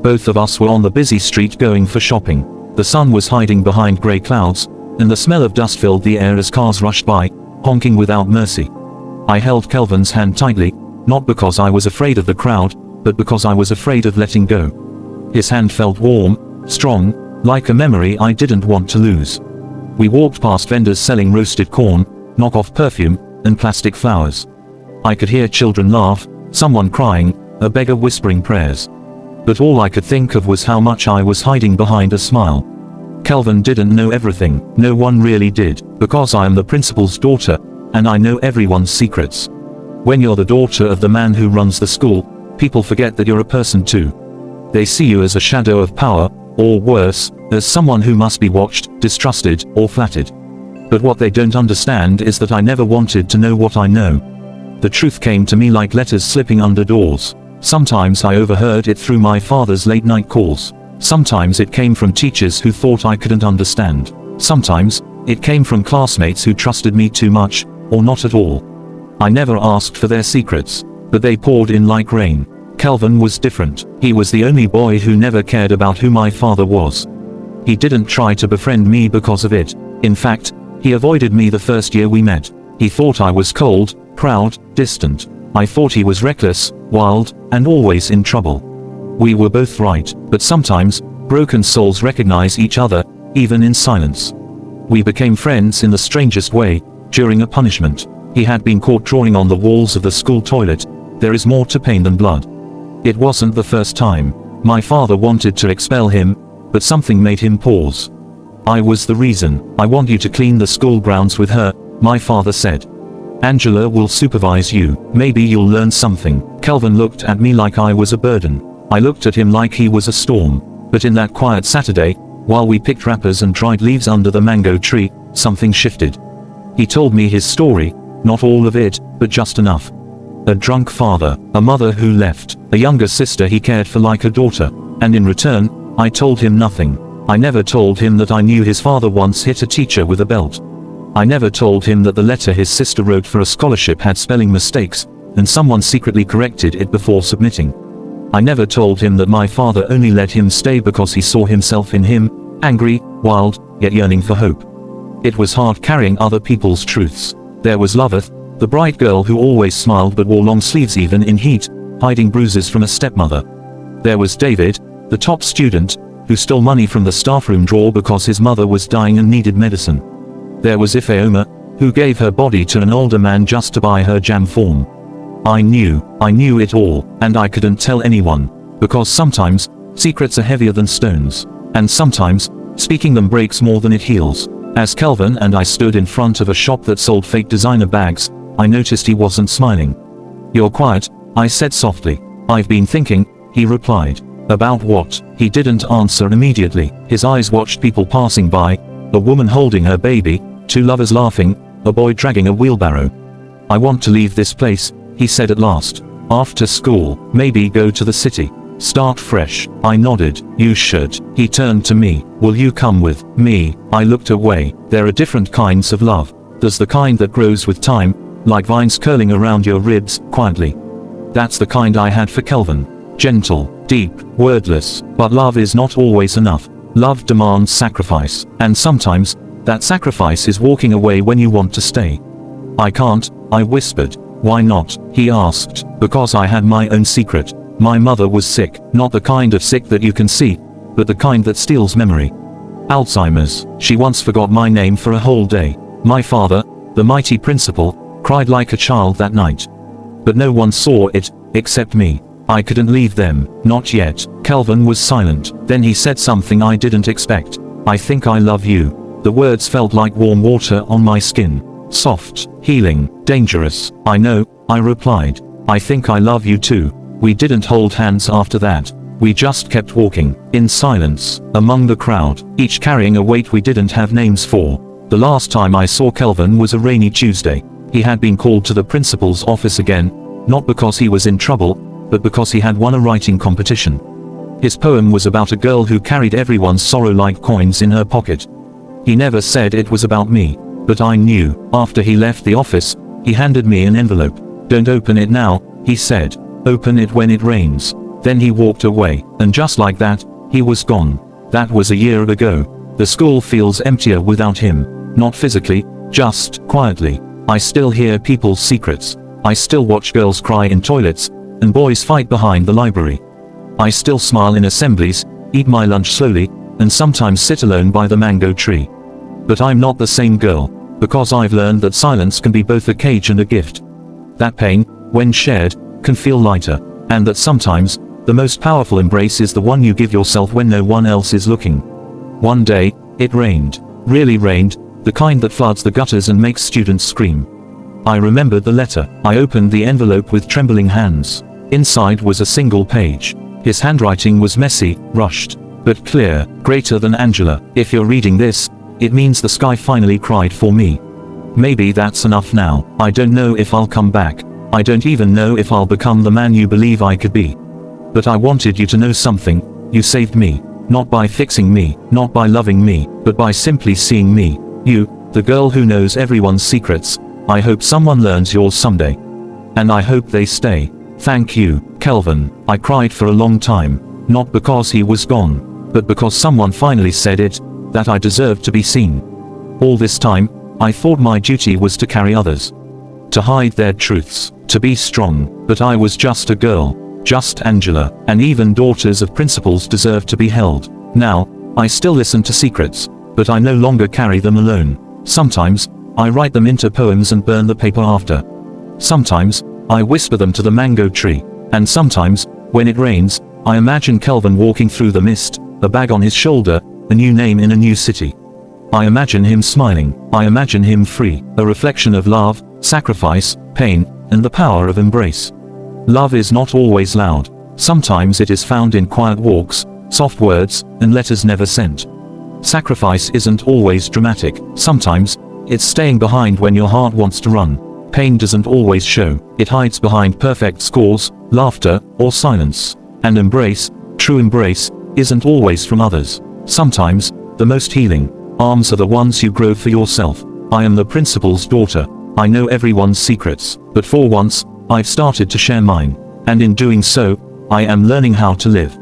Both of us were on the busy street going for shopping. The sun was hiding behind grey clouds, and the smell of dust filled the air as cars rushed by, honking without mercy. I held Kelvin's hand tightly, not because I was afraid of the crowd, but because I was afraid of letting go. His hand felt warm, strong, like a memory I didn't want to lose. We walked past vendors selling roasted corn, knockoff perfume, and plastic flowers. I could hear children laugh, someone crying, a beggar whispering prayers. But all I could think of was how much I was hiding behind a smile. Kelvin didn't know everything, no one really did, because I am the principal's daughter, and I know everyone's secrets. When you're the daughter of the man who runs the school, people forget that you're a person too. They see you as a shadow of power, or worse, as someone who must be watched, distrusted, or flattered. But what they don't understand is that I never wanted to know what I know. The truth came to me like letters slipping under doors. Sometimes I overheard it through my father's late-night calls. Sometimes it came from teachers who thought I couldn't understand. Sometimes it came from classmates who trusted me too much, or not at all. I never asked for their secrets, but they poured in like rain. Kelvin was different. He was the only boy who never cared about who my father was. He didn't try to befriend me because of it. In fact, he avoided me the first year we met. He thought I was cold, proud, distant. I thought he was reckless, wild, and always in trouble. We were both right, but sometimes, broken souls recognize each other, even in silence. We became friends in the strangest way, during a punishment. He had been caught drawing on the walls of the school toilet. There is more to pain than blood. It wasn't the first time. My father wanted to expel him, but something made him pause. I was the reason. I want you to clean the school grounds with her, my father said. Angela will supervise you, maybe you'll learn something. Kelvin looked at me like I was a burden. I looked at him like he was a storm. But in that quiet Saturday, while we picked wrappers and dried leaves under the mango tree, something shifted. He told me his story, not all of it, but just enough. A drunk father, a mother who left, a younger sister he cared for like a daughter, and in return, I told him nothing. I never told him that I knew his father once hit a teacher with a belt. I never told him that the letter his sister wrote for a scholarship had spelling mistakes, and someone secretly corrected it before submitting. I never told him that my father only let him stay because he saw himself in him, angry, wild, yet yearning for hope. It was hard carrying other people's truths. There was Loveth, the bright girl who always smiled but wore long sleeves even in heat, hiding bruises from a stepmother. There was David, the top student, who stole money from the staff room drawer because his mother was dying and needed medicine. There was Ifeoma, who gave her body to an older man just to buy her jam form. I knew it all, and I couldn't tell anyone, because sometimes, secrets are heavier than stones, and sometimes, speaking them breaks more than it heals. As Kelvin and I stood in front of a shop that sold fake designer bags, I noticed he wasn't smiling. "You're quiet," I said softly. "I've been thinking," he replied. "About what?" He didn't answer immediately. His eyes watched people passing by, a woman holding her baby, two lovers laughing, a boy dragging a wheelbarrow. "I want to leave this place," he said at last. "After school, maybe go to the city. Start fresh." I nodded. "You should." He turned to me. "Will you come with me?" I looked away. There are different kinds of love. There's the kind that grows with time, like vines curling around your ribs, quietly. That's the kind I had for Kelvin. Gentle, deep, wordless. But love is not always enough. Love demands sacrifice, and sometimes, that sacrifice is walking away when you want to stay. "I can't," I whispered. "Why not?" he asked. "Because I had my own secret. My mother was sick, not the kind of sick that you can see, but the kind that steals memory. Alzheimer's. She once forgot my name for a whole day. My father, the mighty principal, cried like a child that night. But no one saw it, except me. I couldn't leave them, not yet." Kelvin was silent. Then he said something I didn't expect. "I think I love you." The words felt like warm water on my skin. Soft, healing, dangerous. "I know," I replied. "I think I love you too." We didn't hold hands after that. We just kept walking, in silence, among the crowd, each carrying a weight we didn't have names for. The last time I saw Kelvin was a rainy Tuesday. He had been called to the principal's office again, not because he was in trouble, but because he had won a writing competition. His poem was about a girl who carried everyone's sorrow like coins in her pocket. He never said it was about me, but I knew. After he left the office, he handed me an envelope. "Don't open it now," he said. "Open it when it rains." Then he walked away, and just like that, he was gone. That was a year ago. The school feels emptier without him. Not physically, just quietly. I still hear people's secrets. I still watch girls cry in toilets, and boys fight behind the library. I still smile in assemblies, eat my lunch slowly, and sometimes sit alone by the mango tree. But I'm not the same girl, because I've learned that silence can be both a cage and a gift. That pain, when shared, can feel lighter, and that sometimes, the most powerful embrace is the one you give yourself when no one else is looking. One day, it rained. Really rained, the kind that floods the gutters and makes students scream. I remembered the letter. I opened the envelope with trembling hands. Inside was a single page. His handwriting was messy, rushed, but clear, greater than Angela. If you're reading this, it means the sky finally cried for me. Maybe that's enough now. I don't know if I'll come back. I don't even know if I'll become the man you believe I could be. But I wanted you to know something. You saved me. Not by fixing me, not by loving me, but by simply seeing me. You, the girl who knows everyone's secrets. I hope someone learns yours someday. And I hope they stay. Thank you, Kelvin. I cried for a long time. Not because he was gone, but because someone finally said it, that I deserved to be seen. All this time, I thought my duty was to carry others. To hide their truths, to be strong, but I was just a girl. Just Angela, and even daughters of principals deserve to be held. Now, I still listen to secrets, but I no longer carry them alone. Sometimes, I write them into poems and burn the paper after. Sometimes, I whisper them to the mango tree. And sometimes, when it rains, I imagine Kelvin walking through the mist, a bag on his shoulder, a new name in a new city. I imagine him smiling. I imagine him free, a reflection of love, sacrifice, pain, and the power of embrace. Love is not always loud. Sometimes it is found in quiet walks, soft words, and letters never sent. Sacrifice isn't always dramatic. Sometimes, it's staying behind when your heart wants to run. Pain doesn't always show. It hides behind perfect scores, laughter, or silence. And embrace, true embrace, isn't always from others. Sometimes, the most healing arms are the ones you grow for yourself. I am the principal's daughter. I know everyone's secrets, but for once, I've started to share mine. And in doing so, I am learning how to live.